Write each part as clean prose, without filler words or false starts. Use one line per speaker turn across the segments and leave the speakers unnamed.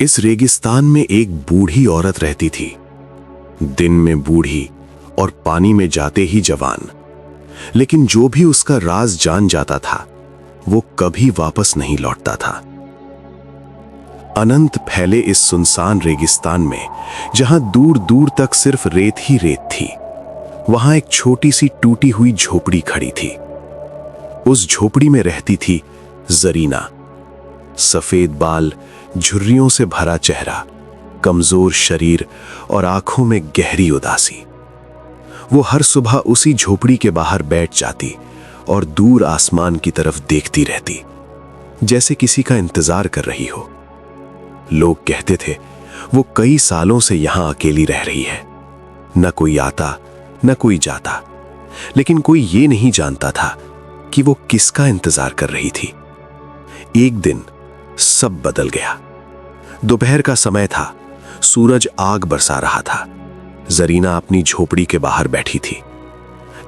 इस रेगिस्तान में एक बूढ़ी औरत रहती थी। दिन में बूढ़ी और पानी में जाते ही जवान। लेकिन जो भी उसका राज जान जाता था वो कभी वापस नहीं लौटता था। अनंत फैले इस सुनसान रेगिस्तान में जहां दूर दूर तक सिर्फ रेत ही रेत थी, वहां एक छोटी सी टूटी हुई झोपड़ी खड़ी थी। उस झोपड़ी में रहती थी जरीना। सफेद बाल, झुर्रियों से भरा चेहरा, कमजोर शरीर और आंखों में गहरी उदासी। वो हर सुबह उसी झोपड़ी के बाहर बैठ जाती और दूर आसमान की तरफ देखती रहती, जैसे किसी का इंतजार कर रही हो। लोग कहते थे वो कई सालों से यहां अकेली रह रही है। न कोई आता न कोई जाता, लेकिन कोई ये नहीं जानता था कि वो किसका इंतजार कर रही थी। एक दिन सब बदल गया। दोपहर का समय था, सूरज आग बरसा रहा था। जरीना अपनी झोपड़ी के बाहर बैठी थी।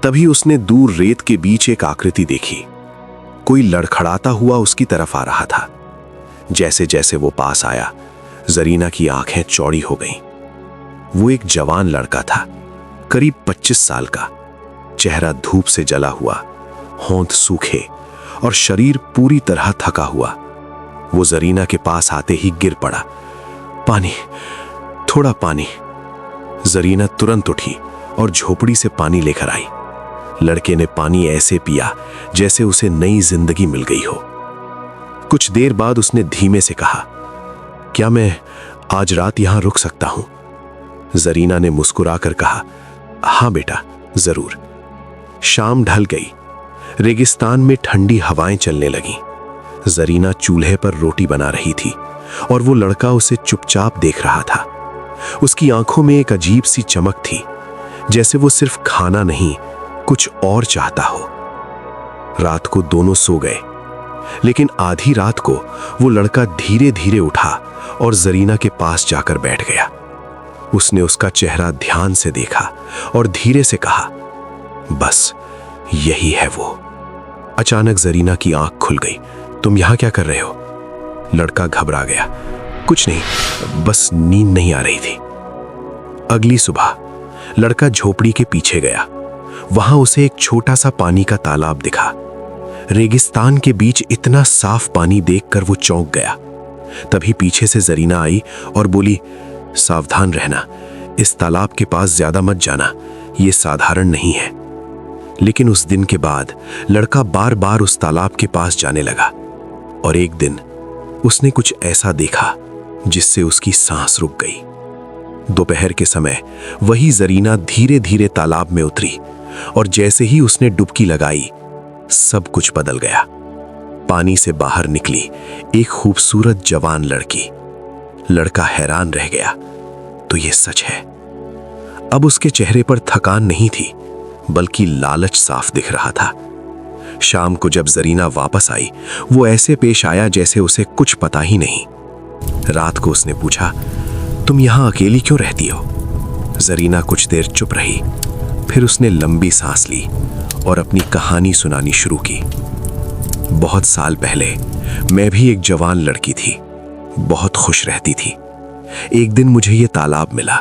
तभी उसने दूर रेत के बीच एक आकृति देखी। कोई लड़खड़ाता हुआ उसकी तरफ आ रहा था। जैसे जैसे वो पास आया, जरीना की आंखें चौड़ी हो गईं। वो एक जवान लड़का था, करीब 25 साल का। चेहरा धूप से जला हुआ, होंठ सूखे और शरीर पूरी तरह थका हुआ। वो जरीना के पास आते ही गिर पड़ा। पानी, थोड़ा पानी। जरीना तुरंत उठी और झोपड़ी से पानी लेकर आई। लड़के ने पानी ऐसे पिया जैसे उसे नई जिंदगी मिल गई हो। कुछ देर बाद उसने धीमे से कहा, क्या मैं आज रात यहां रुक सकता हूं? जरीना ने मुस्कुराकर कहा, हां बेटा, जरूर। शाम ढल गई। रेगिस्तान में ठंडी हवाएं चलने लगीं। जरीना चूल्हे पर रोटी बना रही थी और वो लड़का उसे चुपचाप देख रहा था। उसकी आंखों में एक अजीब सी चमक थी, जैसे वो सिर्फ खाना नहीं, कुछ और चाहता हो। रात को दोनों सो गए, लेकिन आधी रात को वो लड़का धीरे धीरे उठा और जरीना के पास जाकर बैठ गया। उसने उसका चेहरा ध्यान से देखा और धीरे से कहा, बस यही है वो। अचानक जरीना की आंख खुल गई। तुम यहां क्या कर रहे हो? लड़का घबरा गया। कुछ नहीं, बस नींद नहीं आ रही थी। अगली सुबह लड़का झोपड़ी के पीछे गया। वहां उसे एक छोटा सा पानी का तालाब दिखा। रेगिस्तान के बीच इतना साफ पानी देखकर वो चौंक गया। तभी पीछे से जरीना आई और बोली, सावधान रहना, इस तालाब के पास ज्यादा मत जाना, ये साधारण नहीं है। लेकिन उस दिन के बाद लड़का बार बार उस तालाब के पास जाने लगा और एक दिन उसने कुछ ऐसा देखा जिससे उसकी सांस रुक गई। दोपहर के समय वही जरीना धीरे धीरे तालाब में उतरी और जैसे ही उसने डुबकी लगाई, सब कुछ बदल गया। पानी से बाहर निकली एक खूबसूरत जवान लड़की। लड़का हैरान रह गया, तो ये सच है। अब उसके चेहरे पर थकान नहीं थी, बल्कि लालच साफ दिख रहा था। शाम को जब जरीना वापस आई, वो ऐसे पेश आया जैसे उसे कुछ पता ही नहीं। रात को उसने पूछा, तुम यहां अकेली क्यों रहती हो? जरीना कुछ देर चुप रही, फिर उसने लंबी सांस ली और अपनी कहानी सुनानी शुरू की। बहुत साल पहले मैं भी एक जवान लड़की थी, बहुत खुश रहती थी। एक दिन मुझे ये तालाब मिला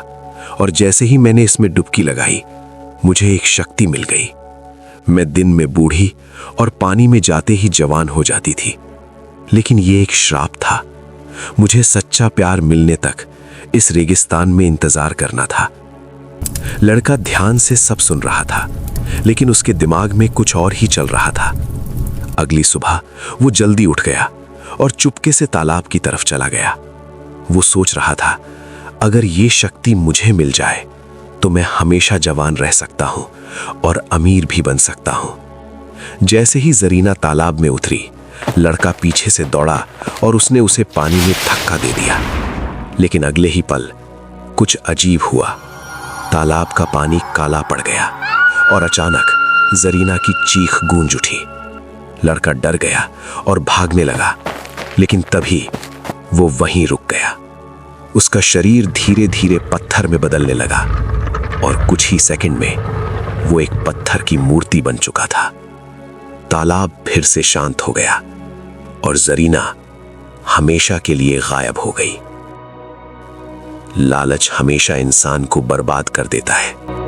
और जैसे ही मैंने इसमें डुबकी लगाई, मुझे एक शक्ति मिल गई। मैं दिन में बूढ़ी और पानी में जाते ही जवान हो जाती थी। लेकिन ये एक श्राप था। मुझे सच्चा प्यार मिलने तक इस रेगिस्तान में इंतजार करना था। लड़का ध्यान से सब सुन रहा था, लेकिन उसके दिमाग में कुछ और ही चल रहा था। अगली सुबह वो जल्दी उठ गया और चुपके से तालाब की तरफ चला गया। वो सोच रहा था, अगर ये शक्ति मुझे मिल जाए तो मैं हमेशा जवान रह सकता हूं और अमीर भी बन सकता हूं। जैसे ही जरीना तालाब में उतरी, लड़का पीछे से दौड़ा और उसने उसे पानी में धक्का दे दिया। लेकिन अगले ही पल कुछ अजीब हुआ। तालाब का पानी काला पड़ गया और अचानक जरीना की चीख गूंज उठी। लड़का डर गया और भागने लगा, लेकिन तभी वो वहीं रुक गया। उसका शरीर धीरे धीरे पत्थर में बदलने लगा और कुछ ही सेकंड में वो एक पत्थर की मूर्ति बन चुका था। तालाब फिर से शांत हो गया और जरीना हमेशा के लिए गायब हो गई। लालच हमेशा इंसान को बर्बाद कर देता है।